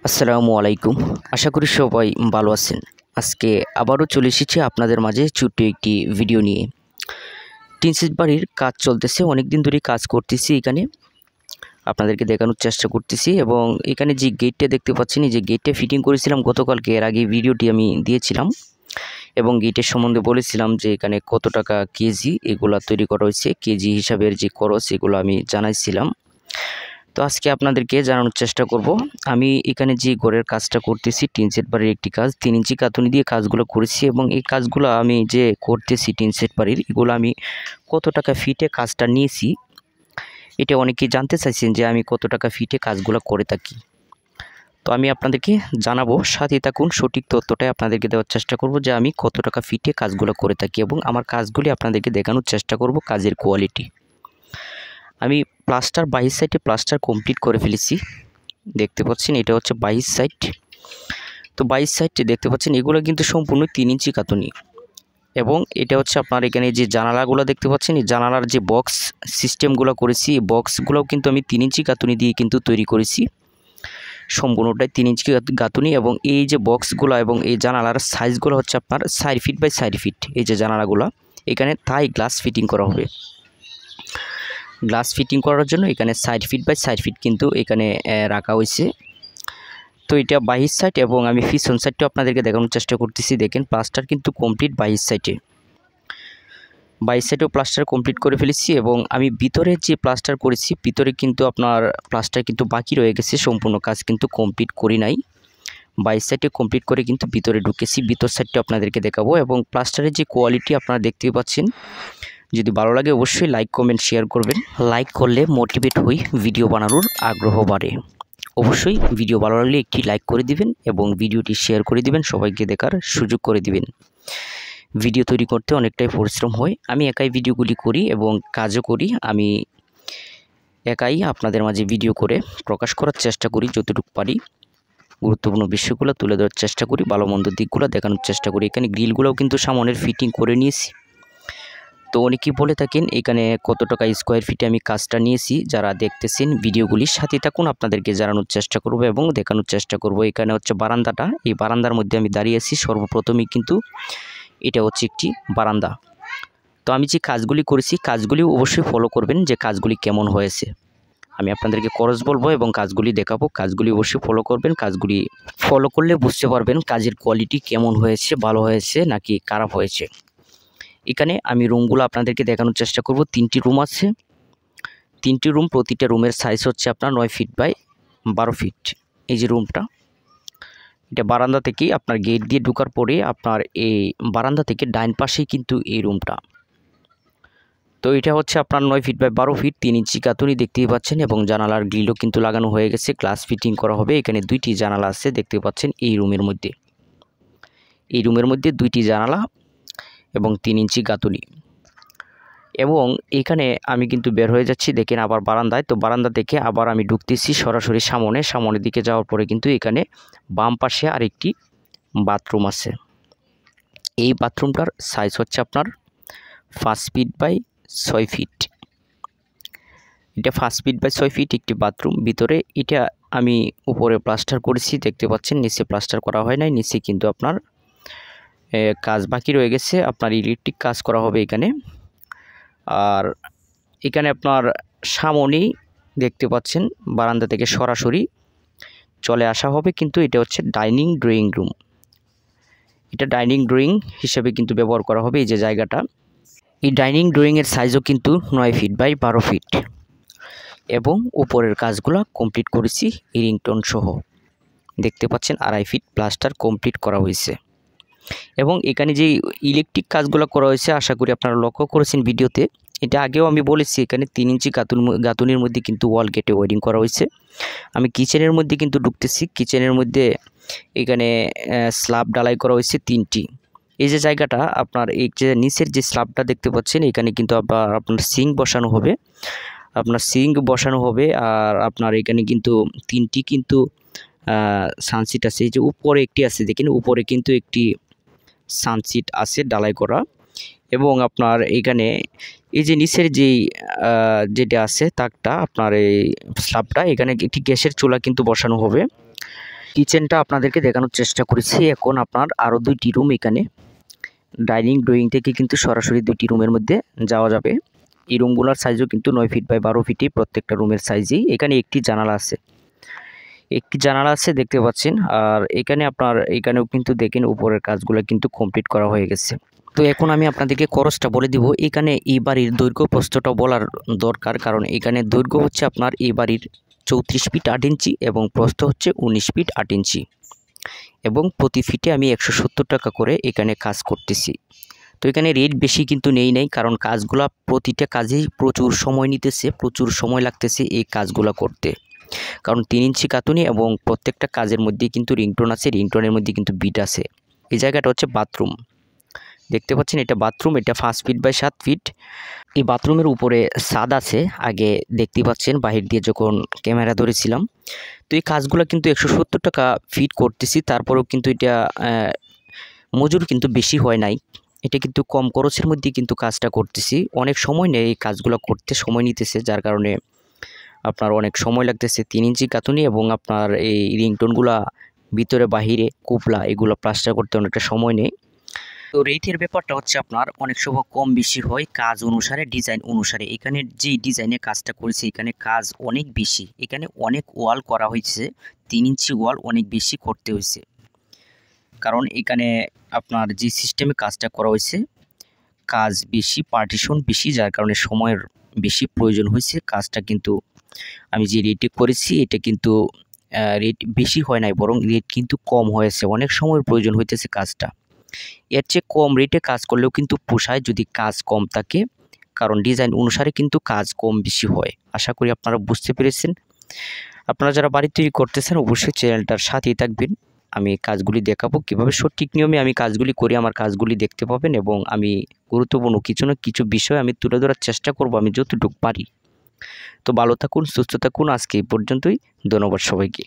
আসসালামু আলাইকুম। আশা করি সবাই ভালো আছেন। আজকে আবারও চলে এসেছি আপনাদের মাঝে ছোট্ট একটি ভিডিও নিয়ে। টিন শেড বাড়ির কাজ চলতেছে, অনেকদিন ধরেই কাজ করতেছি এখানে। আপনাদেরকে দেখানোর চেষ্টা করতেছি এবং এখানে যে গেটটা দেখতে পাচ্ছেন, এই যে গেটটা ফিটিং করেছিলাম গতকালকে, এর আগে ভিডিওটি আমি দিয়েছিলাম এবং গেটের সম্বন্ধে বলেছিলাম যে এখানে কত টাকা কেজি এগুলা তৈরি করা হয়েছে, কেজি হিসাবের যে খরচ এগুলো আমি জানাইছিলাম। তো আজকে আপনাদেরকে জানানোর চেষ্টা করব আমি এখানে যে ঘরের কাজটা করতেছি, টিন শেড বাড়ির একটি কাজ 3 ইঞ্চি কাতুনি দিয়ে কাজগুলো করেছি এবং এই কাজগুলো আমি যে করতেছি টিন শেড বাড়ির, এগুলো আমি কত টাকা ফিটে কাজটা নিয়েছি এটা অনেকেই জানতে চাইছেন যে আমি কত টাকা ফিটে কাজগুলো করে থাকি। তো আমি আপনাদেরকে জানাবো, সাথে থাকুন, সঠিক তথ্যটাই আপনাদেরকে দেওয়ার চেষ্টা করব যে আমি কত টাকা ফিটে কাজগুলো করে থাকি এবং আমার কাজগুলি আপনাদেরকে দেখানোর চেষ্টা করব কাজের কোয়ালিটি। আমি প্লাস্টার 22 সাইডে প্লাস্টার কমপ্লিট করে ফেলেছি, দেখতে পাচ্ছেন এটা হচ্ছে 22 সাইড। তো 22 সাইডে দেখতে পাচ্ছেন এগুলো কিন্তু সম্পূর্ণ 3 ইঞ্চি কাতুনি এবং এটা হচ্ছে আপনার এখানে যে জানালাগুলো দেখতে পাচ্ছেন, এই জানালার যে বক্স সিস্টেমগুলো করেছি, এই বক্সগুলোও কিন্তু আমি 3 ইঞ্চি কাতুনি দিয়ে কিন্তু তৈরি করেছি, সম্পূর্ণটাই 3 ইঞ্চি গাঁথুনি। এবং এই যে বক্সগুলো এবং এই জানালার সাইজগুলো হচ্ছে আপনার 4 ফিট বাই 4 ফিট। এই যে জানালাগুলো এখানে থাই গ্লাস ফিটিং করা হবে, গ্লাস ফিটিং করার জন্য এখানে 4 ফিট বাই 4 ফিট কিন্তু এখানে রাখা হয়েছে। তো এটা 22 সাইড এবং আমি পিছন সাইডটাও আপনাদেরকে দেখানোর চেষ্টা করতেছি। দেখেন প্লাস্টার কিন্তু কমপ্লিট 22 সাইডে, 22 সাইডেও প্লাস্টার কমপ্লিট করে ফেলেছি এবং আমি ভিতরে যে প্লাস্টার করেছি ভিতরে কিন্তু আপনার প্লাস্টার কিন্তু বাকি রয়ে গেছে, সম্পূর্ণ কাজ কিন্তু কমপ্লিট করি নাই। 22 সাইডে কমপ্লিট করে কিন্তু ভিতরে ঢুকেছি, ভিতর সাইডটা আপনাদেরকে দেখাবো এবং প্লাস্টারের যে কোয়ালিটি আপনারা দেখতেই পাচ্ছেন। যদি ভালো লাগে অবশ্যই লাইক কমেন্ট শেয়ার করবেন, লাইক করলে মোটিভেট হই, ভিডিও বানানোর আগ্রহ বাড়ে। অবশ্যই ভিডিও ভালো লাগলে একটি লাইক করে দিবেন এবং ভিডিওটি শেয়ার করে দিবেন, সবাইকে দেখার সুযোগ করে দিবেন। ভিডিও তৈরি করতে অনেকটাই পরিশ্রম হয়, আমি একাই ভিডিওগুলি করি এবং কাজও করি, আমি একাই আপনাদের মাঝে ভিডিও করে প্রকাশ করার চেষ্টা করি, যতটুকু পারি গুরুত্বপূর্ণ বিষয়গুলো তুলে ধরার চেষ্টা করি, ভালো মন্দ দিকগুলো দেখানোর চেষ্টা করি। এখানে গ্রিলগুলোও কিন্তু সামনের ফিটিং করে নিয়েছি। তো অনেকেই বলে থাকেন এখানে কত টাকা স্কোয়ার ফিটে আমি কাজটা নিয়েছি, যারা দেখতেছেন ভিডিওগুলির সাথে থাকুন, আপনাদেরকে জানানোর চেষ্টা করব এবং দেখানোর চেষ্টা করব। এখানে হচ্ছে বারান্দাটা, এই বারান্দার মধ্যে আমি দাঁড়িয়ে আছি সর্বপ্রথমেই, কিন্তু এটা হচ্ছে একটি বারান্দা। তো আমি যে কাজগুলি করেছি কাজগুলি অবশ্যই ফলো করবেন যে কাজগুলি কেমন হয়েছে, আমি আপনাদেরকে খরচ বলবো এবং কাজগুলি দেখাবো, কাজগুলি অবশ্যই ফলো করবেন। কাজগুলি ফলো করলে বুঝতে পারবেন কাজের কোয়ালিটি কেমন হয়েছে, ভালো হয়েছে নাকি খারাপ হয়েছে। এখানে আমি রুমগুলো আপনাদেরকে দেখানোর চেষ্টা করব। 3টি রুম আছে, 3টি রুম, প্রতিটা রুমের সাইজ হচ্ছে আপনার 9 ফিট বাই 12 ফিট। এই যে রুমটা, এটা বারান্দা থেকেই আপনার গেট দিয়ে ঢোকার পরে আপনার এই বারান্দা থেকে ডাইন পাশেই কিন্তু এই রুমটা। তো এটা হচ্ছে আপনার 9 ফিট বাই 12 ফিট, 3 ইঞ্চি গাঁথুনি দেখতেই পাচ্ছেন এবং জানালার গ্রিলও কিন্তু লাগানো হয়ে গেছে, গ্লাস ফিটিং করা হবে। এখানে 2টি জানালা আছে দেখতে পাচ্ছেন এই রুমের মধ্যে, এই রুমের মধ্যে 2টি জানালা এবং 3 ইঞ্চি গাঁথুনি। এবং এখানে আমি কিন্তু বের হয়ে যাচ্ছি, দেখেন আবার বারান্দায়। তো বারান্দা থেকে আবার আমি ঢুকতেছি সরাসরি সামনের দিকে যাওয়ার পরে কিন্তু এখানে বাম পাশে আরেকটি বাথরুম আছে। এই বাথরুমটার সাইজ হচ্ছে আপনার 5 ফিট বাই 6 ফিট। এটা 5 ফিট বাই 6 ফিট একটি বাথরুম। ভিতরে এটা আমি উপরে প্লাস্টার করেছি দেখতে পাচ্ছেন, নিচে প্লাস্টার করা হয় নাই, নিচে কিন্তু আপনার কাজ বাকি রয়ে গেছে, আপনার ইলেকট্রিক কাজ করা হবে এখানে। আর এখানে আপনার সামনেই দেখতে পাচ্ছেন বারান্দা থেকে সরাসরি চলে আসা হবে, কিন্তু এটা হচ্ছে ডাইনিং ড্রয়িং রুম, এটা ডাইনিং ড্রয়িং হিসেবে কিন্তু ব্যবহার করা হবে। এই যে জায়গাটা, এই ডাইনিং ড্রয়িংয়ের সাইজও কিন্তু 9 ফিট বাই 12 ফিট এবং উপরের কাজগুলো কমপ্লিট করেছি ইরিংটন সহ, দেখতে পাচ্ছেন 2.5 ফিট প্লাস্টার কমপ্লিট করা হয়েছে। এবং এখানে যে ইলেকট্রিক কাজগুলো করা হয়েছে আশা করি আপনারা লক্ষ্য করেছেন ভিডিওতে, এটা আগেও আমি বলেছি, এখানে 3 ইঞ্চি গাঁথুনির মধ্যে কিন্তু ওয়াল গেটে ওয়ারিং করা হয়েছে। আমি কিচেনের মধ্যে কিন্তু ঢুকতেছি, কিচেনের মধ্যে এখানে স্ল্যাব ডালাই করা হয়েছে 3টি। এই যে জায়গাটা আপনার এই যে নিচের যে স্ল্যাবটা দেখতে পাচ্ছেন, এখানে কিন্তু আবার আপনার সিঙ্ক বসানো হবে, আর আপনার এখানে কিন্তু 3টি কিন্তু সানসিট আছে। এই যে উপরে একটি আছে, দেখেন উপরে কিন্তু একটি সানসিট আছে ডালাই করা। এবং আপনার এখানে এই যে নিচের যেই যেটা আছে তাকটা আপনার এই স্ল্যাবটা, এখানে একটি গ্যাসের চুলা কিন্তু বসানো হবে। কিচেনটা আপনাদেরকে দেখানোর চেষ্টা করেছি। এখন আপনার আরও 2টি রুম এখানে ডাইনিং ড্রয়িং থেকে কিন্তু সরাসরি 2টি রুমের মধ্যে যাওয়া যাবে। এই রুমগুলোর সাইজও কিন্তু 9 ফিট বাই 12 ফিটই প্রত্যেকটা রুমের সাইজই। এখানে একটি জানালা আছে দেখতে পাচ্ছেন। আর এখানেও কিন্তু দেখেন উপরের কাজগুলো কিন্তু কমপ্লিট করা হয়ে গেছে। তো এখন আমি আপনাদেরকে খরচটা বলে দিব। এখানে এই বাড়ির দৈর্ঘ্য প্রস্থটা বলার দরকার, কারণ এখানে দৈর্ঘ্য হচ্ছে আপনার এই বাড়ির 34 ফিট 8 ইঞ্চি এবং প্রস্থ হচ্ছে 19 ফিট 8 ইঞ্চি এবং প্রতি ফিটে আমি 170 টাকা করে এখানে কাজ করতেছি। তো এখানে রেট বেশি কিন্তু নেই, কারণ কাজগুলা প্রতিটা কাজেই প্রচুর সময় নিতেছে, প্রচুর সময় লাগতেছে এই কাজগুলা করতে। কারণ 3 ইঞ্চি কাতুনি এবং প্রত্যেকটা কাজের মধ্যেই কিন্তু রিংটোন আছে, রিংটোনের মধ্যে কিন্তু বিট আছে। এই জায়গাটা হচ্ছে বাথরুম, দেখতে পাচ্ছেন এটা বাথরুম, এটা 5 ফিট বাই 7 ফিট। এই বাথরুমের উপরে ছাদ আছে, আগে দেখতে পাচ্ছেন বাহির দিয়ে যখন ক্যামেরা ধরেছিলাম। তো এই কাজগুলো কিন্তু 170 টাকা ফিট করতেছি, তারপরেও কিন্তু এটা মজুর কিন্তু বেশি হয় নাই। এটা কিন্তু কম খরচের মধ্যে কিন্তু কাজটা করতেছি। অনেক সময় নেই এই কাজগুলো করতে, সময় নিতেছে, যার কারণে আপনার অনেক সময় লাগতেছে। 3 ইঞ্চি কাতুনি এবং আপনার এই রিংটোনগুলা ভিতরে বাহিরে কুপলা এগুলো প্লাস্টার করতে অনেকটা সময় নেই। তো রেটের ব্যাপারটা হচ্ছে আপনার অনেক সময় কম বেশি হয় কাজ অনুসারে, ডিজাইন অনুসারে। এখানে যে ডিজাইনে কাজটা করেছি এখানে কাজ অনেক বেশি, এখানে অনেক ওয়াল করা হয়েছে, 3 ইঞ্চি ওয়াল অনেক বেশি করতে হয়েছে। কারণ এখানে আপনার যে সিস্টেমে কাজটা করা হয়েছে কাজ বেশি, পার্টিশন বেশি, যার কারণে সময়ের বেশি প্রয়োজন হয়েছে। কাজটা কিন্তু আমি যে রেটে করেছি এটা কিন্তু রেট বেশি হয় নাই, বরং রেট কিন্তু কম হয়েছে। অনেক সময়ের প্রয়োজন হইতেছে কাজটা, এর চেয়ে কম রেটে কাজ করলেও কিন্তু পোষায় যদি কাজ কম থাকে, কারণ ডিজাইন অনুসারে কিন্তু কাজ কম বেশি হয়। আশা করি আপনারা বুঝতে পেরেছেন। আপনারা যারা বাড়ি তৈরি করতেছেন অবশ্যই চ্যানেলটার সাথেই থাকবেন। আমি কাজগুলি দেখাবো কীভাবে সঠিক নিয়মে আমি কাজগুলি করি, আমার কাজগুলি দেখতে পাবেন এবং আমি গুরুত্বপূর্ণ কিছু না কিছু বিষয় আমি তুলে ধরার চেষ্টা করব আমি যতটুকু পারি। তো ভালো থাকুন, সুস্থ থাকুন। আজকে এই পর্যন্তই। ধন্যবাদ সবাইকে।